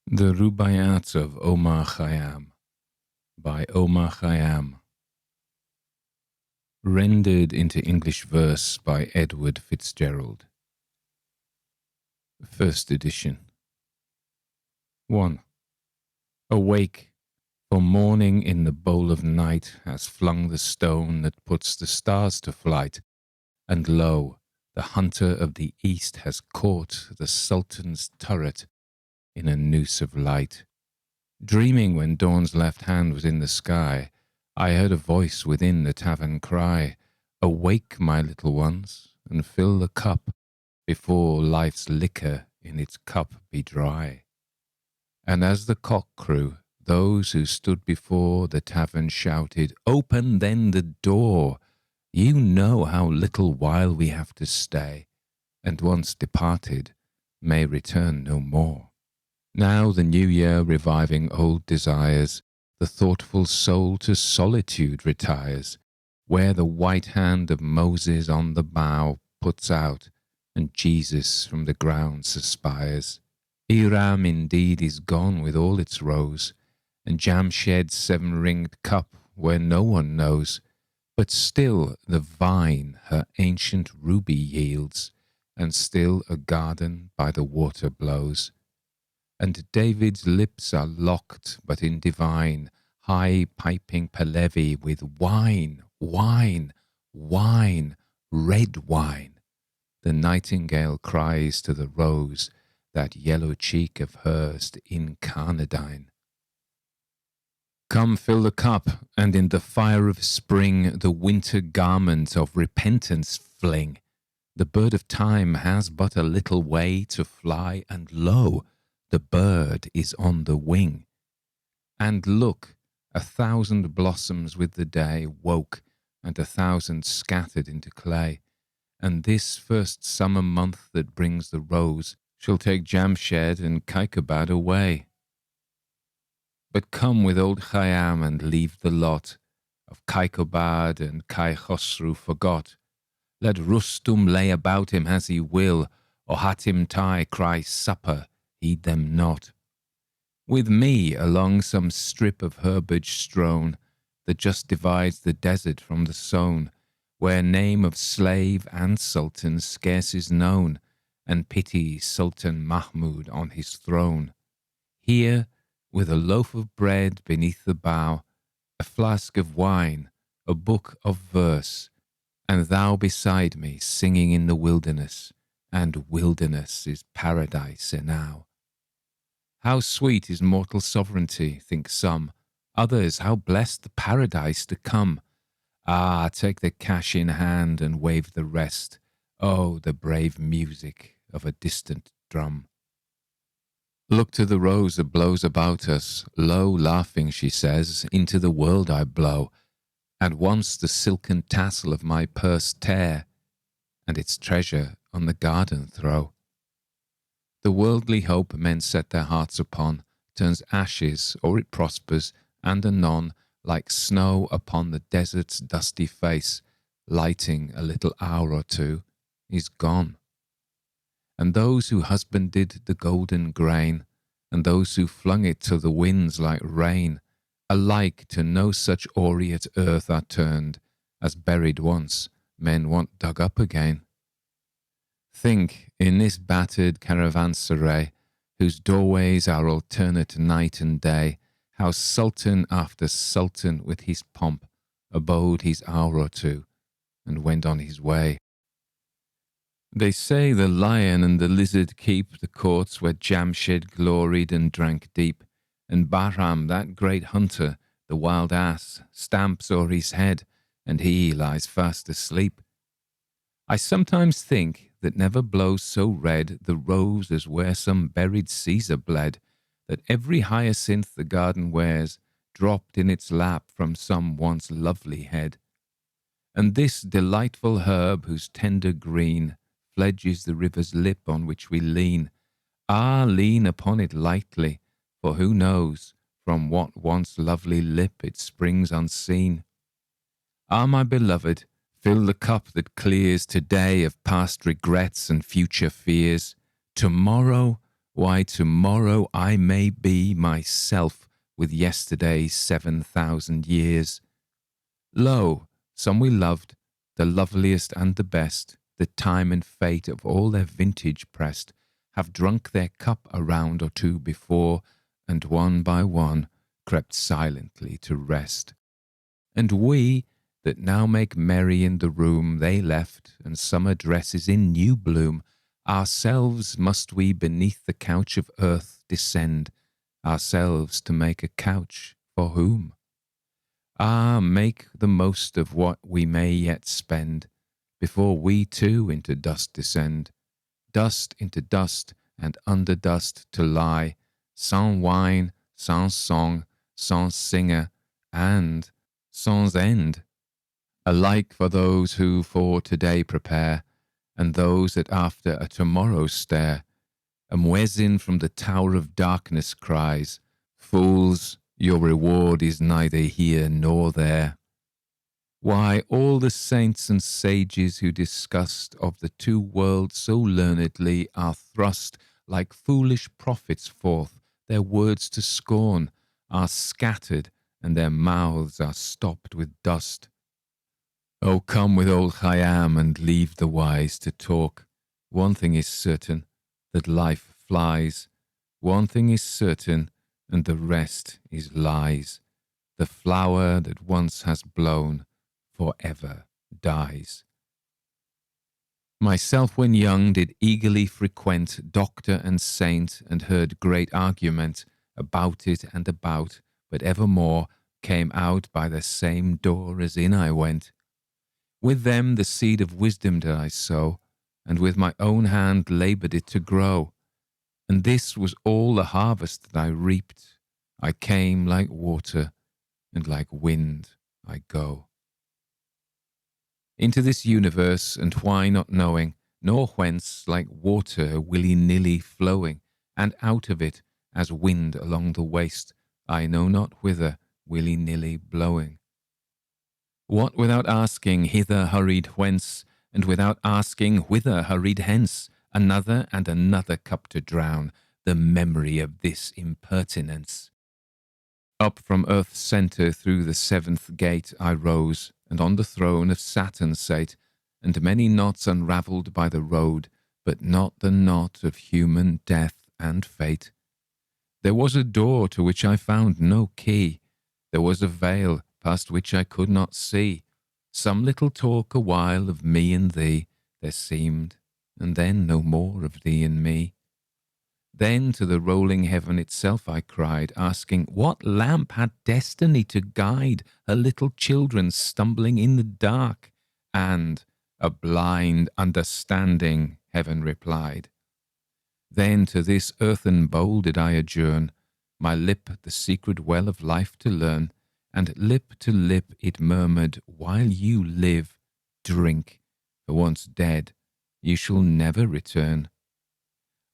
The Rubaiyat of Omar Khayyam by Omar Khayyam. Rendered into English verse by Edward Fitzgerald. First edition. 1. Awake, for morning in the bowl of night has flung the stone that puts the stars to flight, and lo, the hunter of the east has caught the Sultan's turret in a noose of light. Dreaming when dawn's left hand was in the sky, I heard a voice within the tavern cry, "Awake, my little ones, and fill the cup, before life's liquor in its cup be dry." And as the cock crew, those who stood before the tavern shouted, "Open then the door! You know how little while we have to stay, and once departed, may return no more." Now the new year reviving old desires, the thoughtful soul to solitude retires, where the white hand of Moses on the bough puts out, and Jesus from the ground suspires. Iram indeed is gone with all its rose, and Jamshed's seven-ringed cup where no one knows, but still the vine her ancient ruby yields, and still a garden by the water blows. And David's lips are locked, but in divine, high-piping Pahlavi with wine, wine, wine, red wine. The nightingale cries to the rose, that yellow cheek of hers incarnadine. Come fill the cup, and in the fire of spring the winter garment of repentance fling. The bird of time has but a little way to fly, and lo, the bird is on the wing. And look, 1,000 blossoms with the day woke, and 1,000 scattered into clay. And this first summer month that brings the rose shall take Jamshed and Kaikobad away. But come with old Khayyam and leave the lot of Kaikobad and Kai Khosru forgot. Let Rustum lay about him as he will, or Hatim Tai cry supper, heed them not. With me along some strip of herbage strown, that just divides the desert from the sown, where name of slave and sultan scarce is known, and pity Sultan Mahmud on his throne. Here, with a loaf of bread beneath the bough, a flask of wine, a book of verse, and thou beside me singing in the wilderness, and wilderness is paradise enow. How sweet is mortal sovereignty, think some, others how blessed the paradise to come. Ah, take the cash in hand and wave the rest, oh, the brave music of a distant drum. Look to the rose that blows about us, lo, laughing, she says, into the world I blow, and once the silken tassel of my purse tear, and its treasure on the garden throw. The worldly hope men set their hearts upon turns ashes, or it prospers, and anon, like snow upon the desert's dusty face, lighting a little hour or two, is gone. And those who husbanded the golden grain, and those who flung it to the winds like rain, alike to no such aureate earth are turned, as buried once, men want dug up again. Think, in this battered caravanserai, whose doorways are alternate night and day, how sultan after sultan with his pomp abode his hour or two, and went on his way. They say the lion and the lizard keep the courts where Jamshed gloried and drank deep, and Bahram, that great hunter, the wild ass, stamps o'er his head, and he lies fast asleep. I sometimes think that never blows so red the rose as where some buried Caesar bled, that every hyacinth the garden wears dropped in its lap from some once lovely head. And this delightful herb whose tender green fledges the river's lip on which we lean, ah, lean upon it lightly, for who knows from what once lovely lip it springs unseen. Ah, my beloved, fill the cup that clears today of past regrets and future fears. Tomorrow, Why, tomorrow I may be myself with yesterday's 7,000 years. Lo, some we loved, the loveliest and the best, the time and fate of all their vintage pressed, have drunk their cup a round or two before, and one by one crept silently to rest. And we, that now make merry in the room they left, and summer dresses in new bloom, ourselves must we beneath the couch of earth descend, ourselves to make a couch for whom? Ah, make the most of what we may yet spend, before we too into dust descend, dust into dust, and under dust to lie, sans wine, sans song, sans singer, and sans end. Alike for those who for today prepare, and those that after a tomorrow stare. A muezzin from the tower of darkness cries, Fools, your reward is neither here nor there. Why, all the saints and sages who discussed of the two worlds so learnedly are thrust like foolish prophets forth, their words to scorn are scattered, and their mouths are stopped with dust. Oh, come with old Khayyam and leave the wise to talk. One thing is certain, that life flies. One thing is certain, and the rest is lies. The flower that once has blown forever dies. Myself when young did eagerly frequent doctor and saint, and heard great argument about it and about, but evermore came out by the same door as in I went. With them the seed of wisdom did I sow, and with my own hand laboured it to grow. And this was all the harvest that I reaped. I came like water, and like wind I go. Into this universe, and why not knowing, nor whence, like water willy-nilly flowing, and out of it, as wind along the waste, I know not whither, willy-nilly blowing. What without asking hither hurried whence, and without asking whither hurried hence, another and another cup to drown the memory of this impertinence. Up from earth's centre through the seventh gate I rose, and on the throne of Saturn sate, and many knots unravelled by the road, but not the knot of human death and fate. There was a door to which I found no key, there was a veil past which I could not see. Some little talk a while of me and thee there seemed, and then no more of thee and me. Then to the rolling heaven itself I cried, asking what lamp had destiny to guide her little children stumbling in the dark? And a blind understanding, heaven replied. Then to this earthen bowl did I adjourn, my lip the secret well of life to learn, and lip to lip it murmured, while you live, drink, for once dead, you shall never return.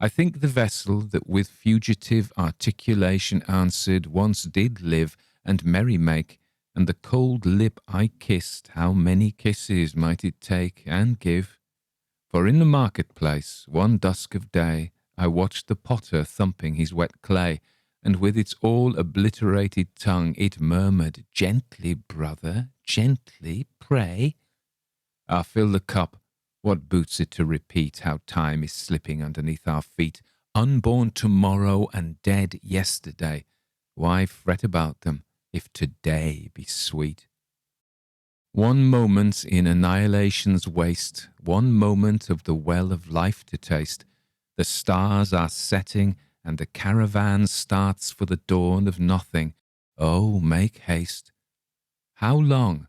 I think the vessel that with fugitive articulation answered once did live and merry make, and the cold lip I kissed, how many kisses might it take and give? For in the marketplace, one dusk of day, I watched the potter thumping his wet clay, and with its all obliterated tongue it murmured, Gently, brother, gently, pray. Ah, fill the cup. What boots it to repeat how time is slipping underneath our feet? Unborn tomorrow and dead yesterday. Why fret about them if today be sweet? One moment in annihilation's waste, one moment of the well of life to taste. The stars are setting, and the caravan starts for the dawn of nothing. Oh, make haste. How long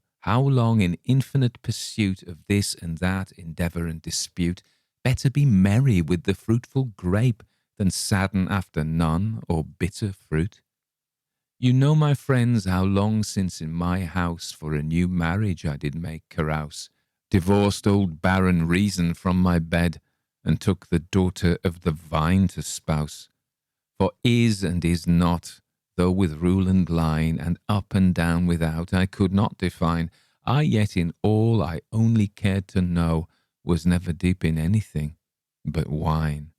in infinite pursuit of this and that endeavour and dispute? Better be merry with the fruitful grape than sadden after none or bitter fruit. You know, my friends, how long since in my house for a new marriage I did make carouse, divorced old barren reason from my bed, and took the daughter of the vine to spouse. For is and is not, though with rule and line, and up and down without, I could not define, I yet in all I only cared to know was never deep in anything but wine.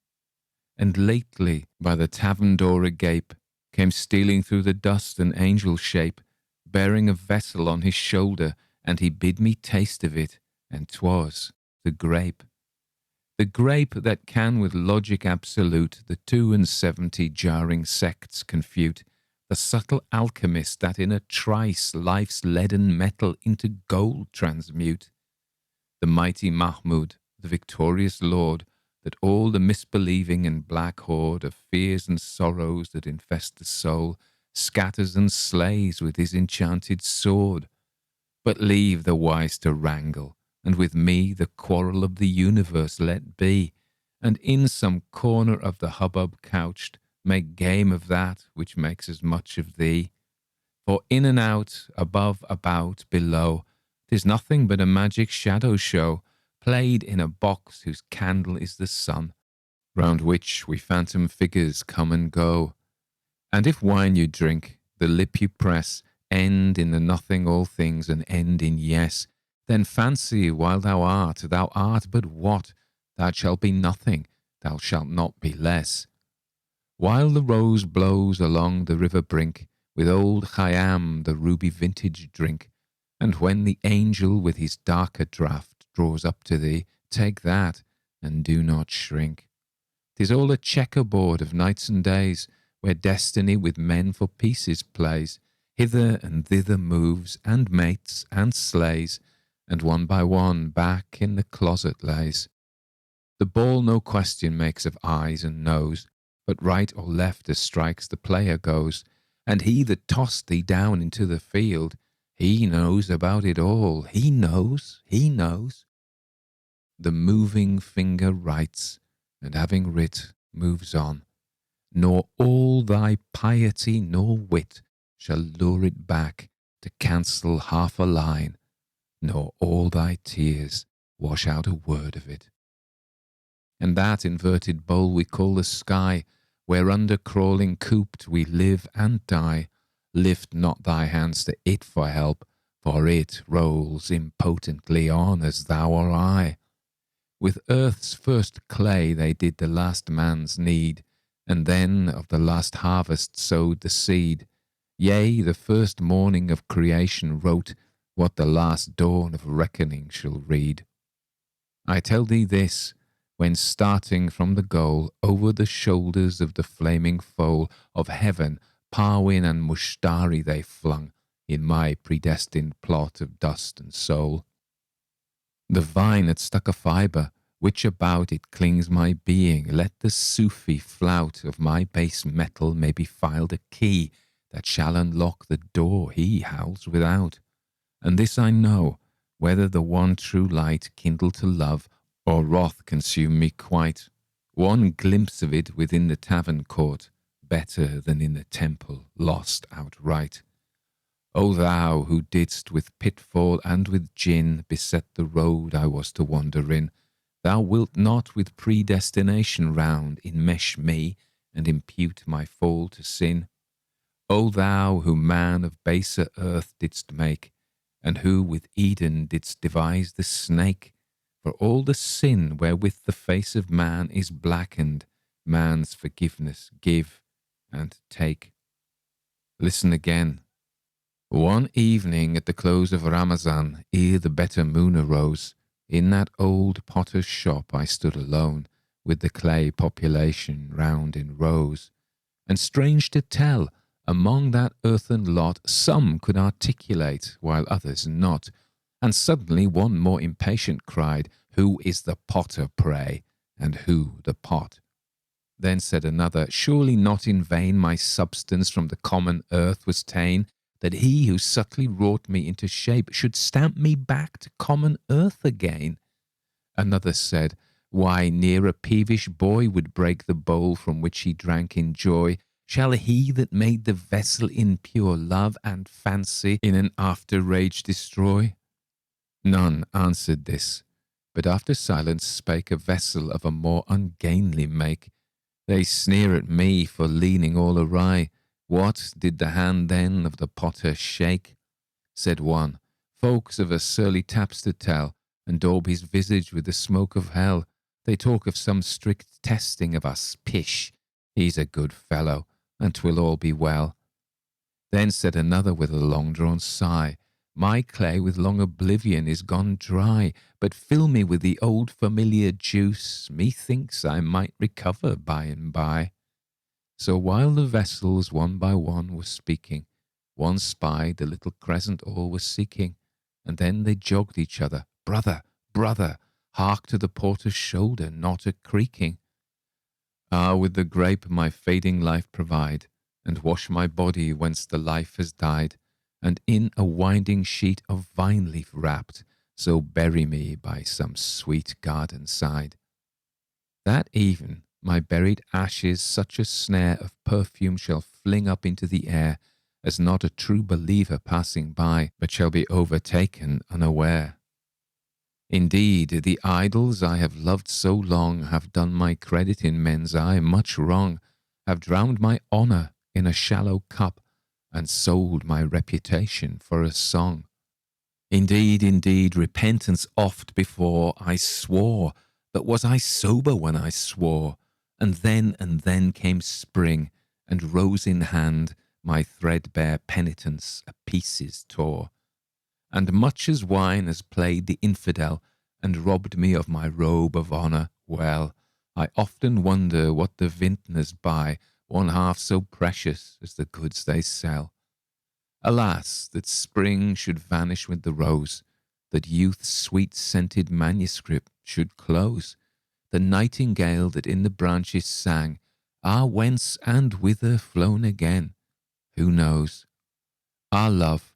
And lately, by the tavern door agape, came stealing through the dust an angel shape, bearing a vessel on his shoulder, and he bid me taste of it, and 'twas the grape. The grape that can with logic absolute the 72 jarring sects confute, the subtle alchemist that in a trice life's leaden metal into gold transmute. The mighty Mahmud, the victorious Lord, that all the misbelieving and black horde of fears and sorrows that infest the soul scatters and slays with his enchanted sword. But leave the wise to wrangle, and with me the quarrel of the universe let be, and in some corner of the hubbub couched, make game of that which makes as much of thee. For in and out, above, about, below, 'tis nothing but a magic shadow show, played in a box whose candle is the sun, round which we phantom figures come and go. And if wine you drink, the lip you press, end in the nothing all things and end in yes, then fancy while thou art but what? Thou shalt be nothing, thou shalt not be less. While the rose blows along the river brink, with old Khayyam the ruby vintage drink, and when the angel with his darker draught draws up to thee, take that, and do not shrink. 'Tis all a checkerboard of nights and days, where destiny with men for pieces plays, hither and thither moves, and mates, and slays, and one by one back in the closet lays. The ball no question makes of eyes and nose, but right or left as strikes the player goes, and he that tossed thee down into the field, he knows about it all, he knows. The moving finger writes, and having writ, moves on, nor all thy piety nor wit shall lure it back to cancel half a line, nor all thy tears wash out a word of it. And that inverted bowl we call the sky, whereunder crawling cooped we live and die, lift not thy hands to it for help, for it rolls impotently on as thou or I. With earth's first clay they did the last man's need, and then of the last harvest sowed the seed. Yea, the first morning of creation wrote what the last dawn of reckoning shall read. I tell thee this, when starting from the goal, over the shoulders of the flaming foal of heaven, Parwin and Mushtari they flung, in my predestined plot of dust and soul. The vine had stuck a fibre, which about it clings my being. Let the Sufi flout of my base metal may be filed a key that shall unlock the door he howls without. And this I know, whether the one true light kindle to love, or wrath consume me quite, one glimpse of it within the tavern court, better than in the temple lost outright. O thou who didst with pitfall and with gin beset the road I was to wander in, thou wilt not with predestination round enmesh me and impute my fall to sin. O thou who man of baser earth didst make, and who with Eden didst devise the snake, for all the sin wherewith the face of man is blackened, man's forgiveness give and take. Listen again. One evening at the close of Ramazan, ere the better moon arose, in that old potter's shop I stood alone, with the clay population round in rows. And strange to tell, among that earthen lot, some could articulate, while others not. And suddenly one more impatient cried, Who is the potter, pray, and who the pot? Then said another, Surely not in vain my substance from the common earth was ta'en, that he who subtly wrought me into shape should stamp me back to common earth again. Another said, Why, near a peevish boy would break the bowl from which he drank in joy. Shall he that made the vessel in pure love and fancy in an after rage destroy? None answered this, but after silence spake a vessel of a more ungainly make. They sneer at me for leaning all awry. What did the hand then of the potter shake? Said one, Folks of a surly tapster tell, and daub his visage with the smoke of hell. They talk of some strict testing of us. Pish! He's a good fellow, and 'twill all be well. Then said another with a long-drawn sigh, My clay with long oblivion is gone dry, but fill me with the old familiar juice, methinks I might recover by and by. So while the vessels one by one were speaking, one spied the little crescent all was seeking, and then they jogged each other, Brother, brother, hark to the porter's shoulder, not a creaking. Ah, with the grape my fading life provide, and wash my body whence the life has died, and in a winding sheet of vine leaf wrapped, so bury me by some sweet garden side. That even my buried ashes such a snare of perfume shall fling up into the air, as not a true believer passing by, but shall be overtaken unaware. Indeed, the idols I have loved so long have done my credit in men's eye much wrong, have drowned my honour in a shallow cup, and sold my reputation for a song. Indeed, indeed, repentance oft before I swore, but was I sober when I swore? And then came spring, and rose in hand, my threadbare penitence a pieces tore. And much as wine has played the infidel, and robbed me of my robe of honour, well, I often wonder what the vintners buy, one half so precious as the goods they sell. Alas, that spring should vanish with the rose, that youth's sweet-scented manuscript should close. The nightingale that in the branches sang, ah, whence and whither flown again? Who knows? Ah, love,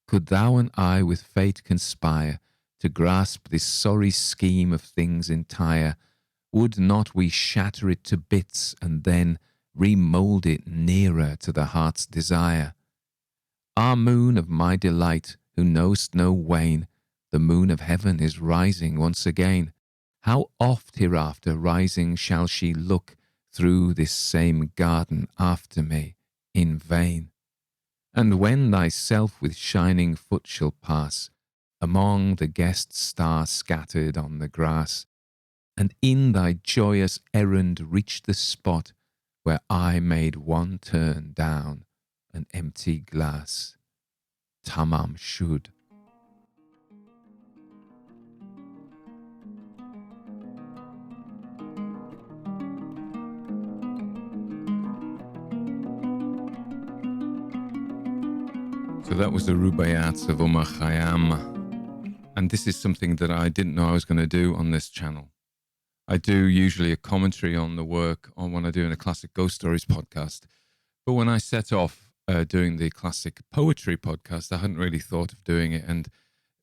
could thou and I with fate conspire to grasp this sorry scheme of things entire, would not we shatter it to bits and then remould it nearer to the heart's desire? Ah, moon of my delight, who know'st no wane, the moon of heaven is rising once again. How oft hereafter rising shall she look through this same garden after me, in vain? And when thyself with shining foot shall pass among the guest stars scattered on the grass, and in thy joyous errand reach the spot where I made one turn down an empty glass. Tamam Shud. So that was the Rubaiyat of Omar Khayyam, and this is something that I didn't know I was going to do on this channel. I do usually a commentary on the work on when I do in a Classic Ghost Stories podcast, but when I set off doing the Classic Poetry podcast, I hadn't really thought of doing it, and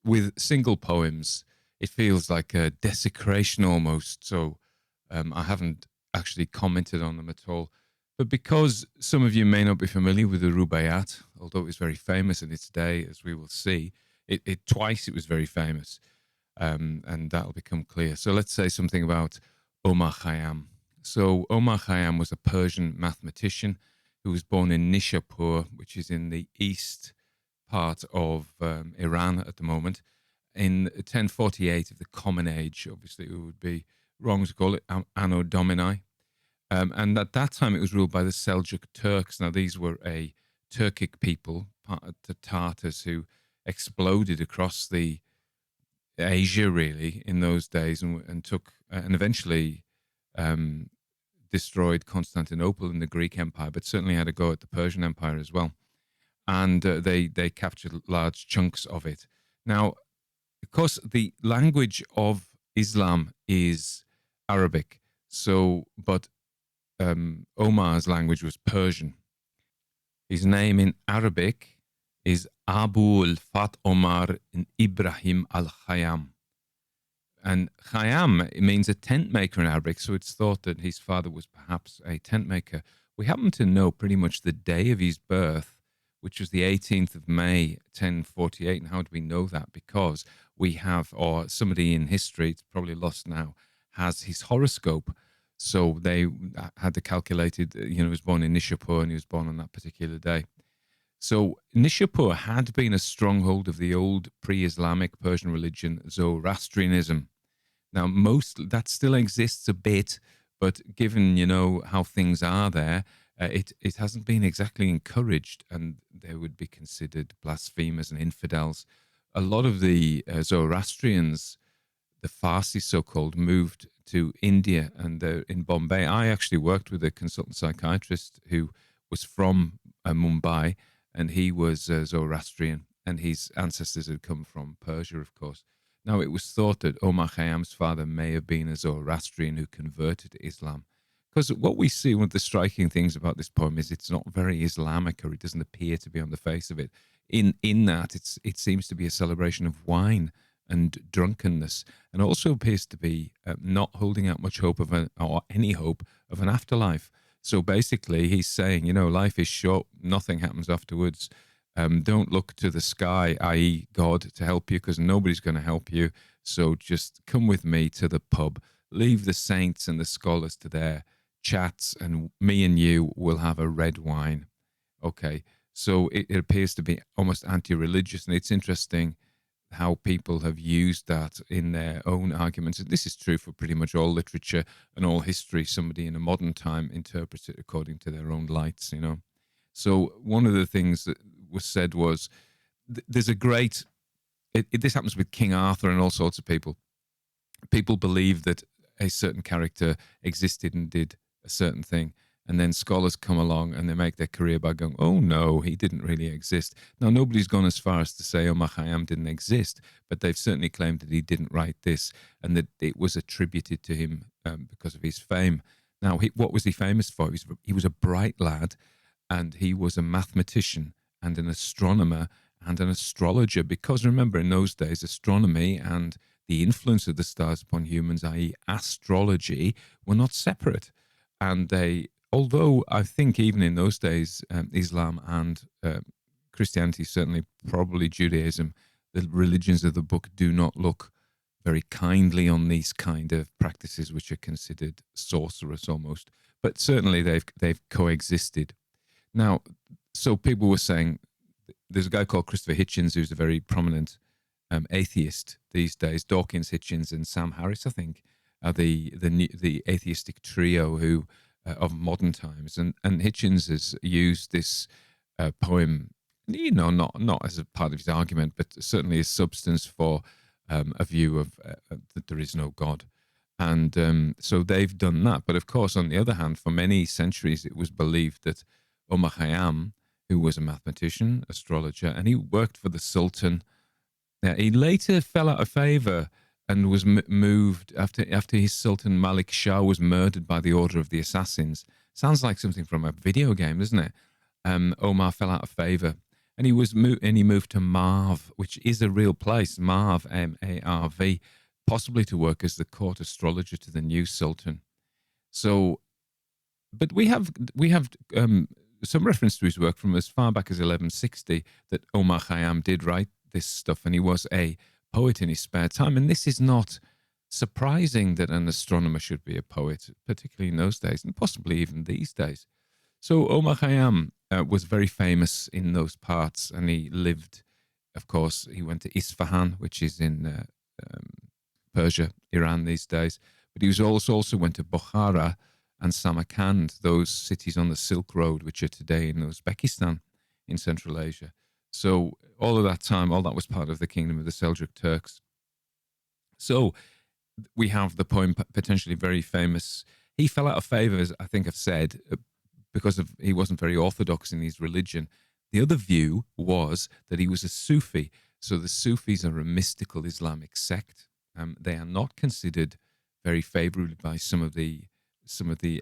with single poems, it feels like a desecration almost, so I haven't actually commented on them at all. But because some of you may not be familiar with the Rubaiyat, although it was very famous in its day, as we will see, twice it was very famous, and that'll become clear. So let's say something about Omar Khayyam. So Omar Khayyam was a Persian mathematician who was born in Nishapur, which is in the east part of Iran at the moment, in 1048 of the Common Age. Obviously, it would be wrong to call it Anno Domini. And at that time, it was ruled by the Seljuk Turks. Now, these were a Turkic people, the Tartars, who exploded across the Asia, really, in those days, and took and eventually destroyed Constantinople in the Greek Empire, but certainly had a go at the Persian Empire as well. And they captured large chunks of it. Now, of course, the language of Islam is Arabic. So, but Omar's language was Persian. His name in Arabic is Abu al-Fat Omar Ibrahim al-Khayyam. And Khayyam, it means a tent maker in Arabic, so it's thought that his father was perhaps a tent maker. We happen to know pretty much the day of his birth, which was the 18th of May, 1048. And how do we know that? Because we have, or somebody in history, it's probably lost now, has his horoscope. So they had to calculate it, he was born in Nishapur and he was born on that particular day. So Nishapur had been a stronghold of the old pre-Islamic Persian religion, Zoroastrianism. Now, most that still exists a bit, but given how things are there, it hasn't been exactly encouraged, and they would be considered blasphemers and infidels. A lot of the Zoroastrians, the Farsi so-called, moved to India and they're in Bombay. I actually worked with a consultant psychiatrist who was from Mumbai, and he was Zoroastrian, and his ancestors had come from Persia, of course. Now, it was thought that Omar Khayyam's father may have been a Zoroastrian who converted to Islam. Because what we see, one of the striking things about this poem is it's not very Islamic, or it doesn't appear to be on the face of it. In that, it seems to be a celebration of wine and drunkenness, and also appears to be not holding out much hope or any hope of an afterlife. So basically, he's saying, life is short, nothing happens afterwards. Don't look to the sky, i.e., God, to help you, because nobody's going to help you. So just come with me to the pub, leave the saints and the scholars to their chats, and me and you will have a red wine. Okay, so it appears to be almost anti-religious, and it's interesting how people have used that in their own arguments. And this is true for pretty much all literature and all history. Somebody in a modern time interprets it according to their own lights. So one of the things that was said was there's a great, this happens with King Arthur and all sorts of people. People believe that a certain character existed and did a certain thing. And then scholars come along and they make their career by going, oh no, he didn't really exist. Now, nobody's gone as far as to say Omar Khayyam didn't exist, but they've certainly claimed that he didn't write this and that it was attributed to him because of his fame. Now, what was he famous for? He was a bright lad, and he was a mathematician and an astronomer and an astrologer, because remember, in those days, astronomy and the influence of the stars upon humans, i.e. astrology, were not separate. And although I think even in those days, Islam and Christianity, certainly probably Judaism, the religions of the book do not look very kindly on these kind of practices, which are considered sorcerous almost. But certainly they've coexisted. Now, so people were saying, there's a guy called Christopher Hitchens who's a very prominent atheist these days. Dawkins, Hitchens, and Sam Harris, I think, are the atheistic trio who of modern times. And Hitchens has used this poem, not as a part of his argument, but certainly as substance for a view of that there is no God. And so they've done that. But of course, on the other hand, for many centuries, it was believed that Omar Khayyam, who was a mathematician, astrologer, and he worked for the Sultan. He later fell out of favor and was moved after his Sultan Malik Shah was murdered by the Order of the Assassins. Sounds like something from a video game, doesn't it? Omar fell out of favor, and he moved to Marv, which is a real place, Marv, Marv, possibly to work as the court astrologer to the new Sultan. So, but we have some reference to his work from as far back as 1160 that Omar Khayyam did write this stuff, and he was a poet in his spare time. And this is not surprising that an astronomer should be a poet, particularly in those days, and possibly even these days. So Omar Khayyam was very famous in those parts, and he lived, of course, he went to Isfahan, which is in Persia, Iran these days, but he was also went to Bukhara and Samarkand, those cities on the Silk Road, which are today in Uzbekistan in Central Asia. So all of that time, all that was part of the kingdom of the Seljuk Turks. So we have the poem potentially very famous. He fell out of favor, as I think I've said, because he wasn't very orthodox in his religion. The other view was that he was a Sufi. So the Sufis are a mystical Islamic sect. They are not considered very favorably by some of the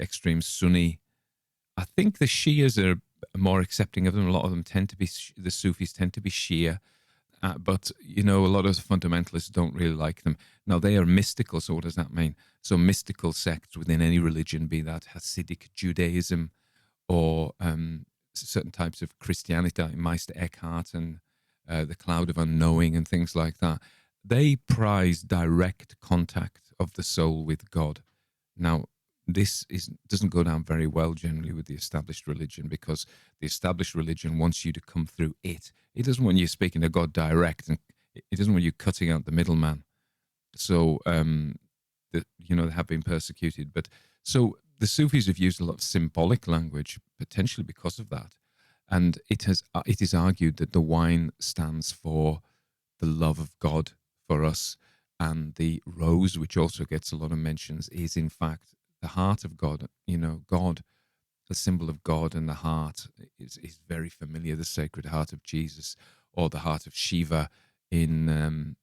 extreme Sunni. I think the Shias are more accepting of them. A lot of them the Sufis tend to be Shia, but a lot of the fundamentalists don't really like them. Now, they are mystical, so what does that mean? So mystical sects within any religion, be that Hasidic Judaism or certain types of Christianity, like Meister Eckhart and the Cloud of Unknowing and things like that, they prize direct contact of the soul with God. Now, this doesn't go down very well generally with the established religion, because the established religion wants you to come through it. It doesn't want you speaking to God direct, and it doesn't want you cutting out the middleman. So that, they have been persecuted. But so the Sufis have used a lot of symbolic language, potentially because of that. And it is argued that the wine stands for the love of God for us, and the rose, which also gets a lot of mentions, is in fact the heart of God. God, the symbol of God, and the heart is very familiar. The Sacred Heart of Jesus, or the heart of Shiva in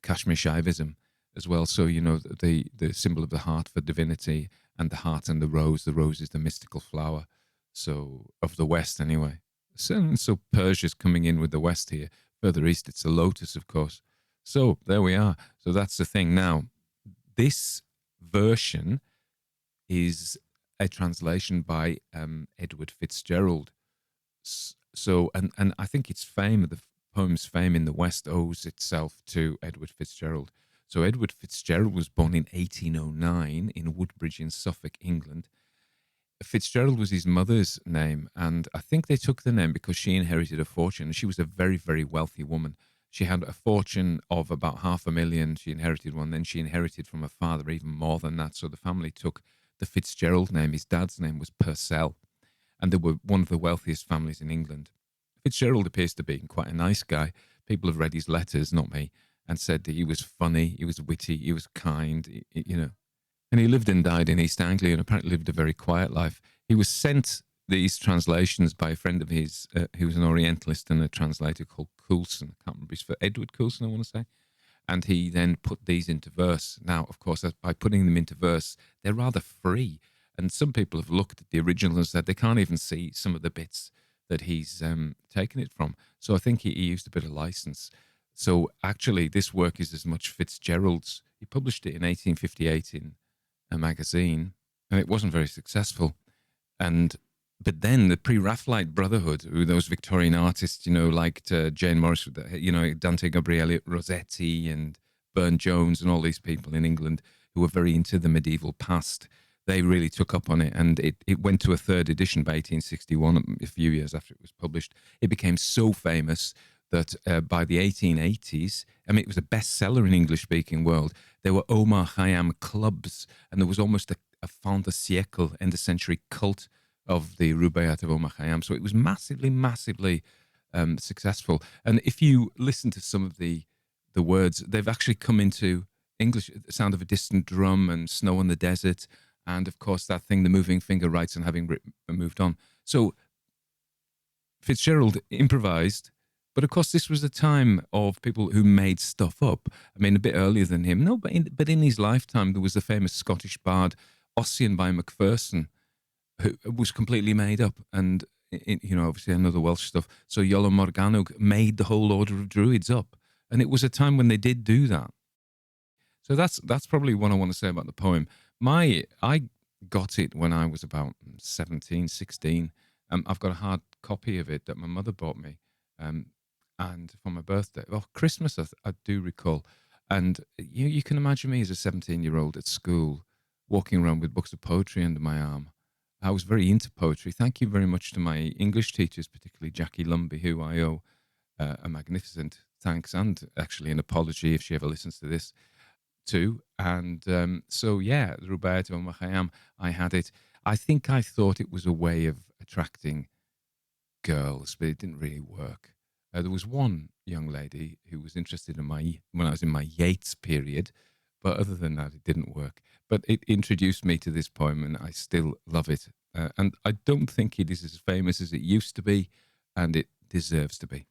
Kashmir Shaivism as well. So the symbol of the heart for divinity, and the heart and the rose. The rose is the mystical flower, so of the West anyway. So Persia's coming in with the West here. Further east, it's a lotus, of course. So there we are. So that's the thing. Now, this version is a translation by Edward Fitzgerald. So, and I think its fame, the poem's fame in the West, owes itself to Edward Fitzgerald. So Edward Fitzgerald was born in 1809 in Woodbridge in Suffolk, England. Fitzgerald was his mother's name, and I think they took the name because she inherited a fortune. She was a very, very wealthy woman. She had a fortune of about 500,000. She inherited one. Then she inherited from her father even more than that. So the family took the Fitzgerald name. His dad's name was Purcell, and they were one of the wealthiest families in England. Fitzgerald appears to be quite a nice guy. People have read his letters, not me, and said that he was funny, he was witty, he was kind, And he lived and died in East Anglia, and apparently lived a very quiet life. He was sent these translations by a friend of his, who was an Orientalist and a translator called Coulson. I can't remember, it's for Edward Coulson, I want to say. And he then put these into verse. Now, of course, by putting them into verse, they're rather free. And some people have looked at the original and said they can't even see some of the bits that he's taken it from. So I think he used a bit of license. So actually, this work is as much Fitzgerald's. He published it in 1858 in a magazine, and it wasn't very successful. But then the pre-Raphaelite Brotherhood, who those Victorian artists, liked Jane Morris, Dante Gabriele Rossetti and Burne-Jones and all these people in England who were very into the medieval past, they really took up on it, and it went to a third edition by 1861, a few years after it was published. It became so famous that by the 1880s, it was a bestseller in English-speaking world. There were Omar Khayyam clubs, and there was almost a fin de siècle, end of century cult of the Rubaiyat of Omar Khayyam. So it was massively, massively successful. And if you listen to some of the words, they've actually come into English, the sound of a distant drum and snow on the desert, and of course that thing, the moving finger writes and having moved on. So Fitzgerald improvised, but of course this was a time of people who made stuff up. A bit earlier than him. No, but in his lifetime there was the famous Scottish bard Ossian by Macpherson, who was completely made up, and obviously another Welsh stuff. So Iolo Morgannwg made the whole order of Druids up, and it was a time when they did do that. So that's probably what I want to say about the poem. I got it when I was about 17, 16. I've got a hard copy of it that my mother bought me, and for my birthday, Christmas, I do recall. And you can imagine me as a 17-year-old at school, walking around with books of poetry under my arm. I was very into poetry. Thank you very much to my English teachers, particularly Jackie Lumby, who I owe a magnificent thanks and actually an apology if she ever listens to this too. And so, yeah, the Rubaiyat of Omar Khayyam, I had it. I think I thought it was a way of attracting girls, but it didn't really work. There was one young lady who was interested in when I was in my Yeats period, but other than that, it didn't work. But it introduced me to this poem, and I still love it. And I don't think it is as famous as it used to be, and it deserves to be.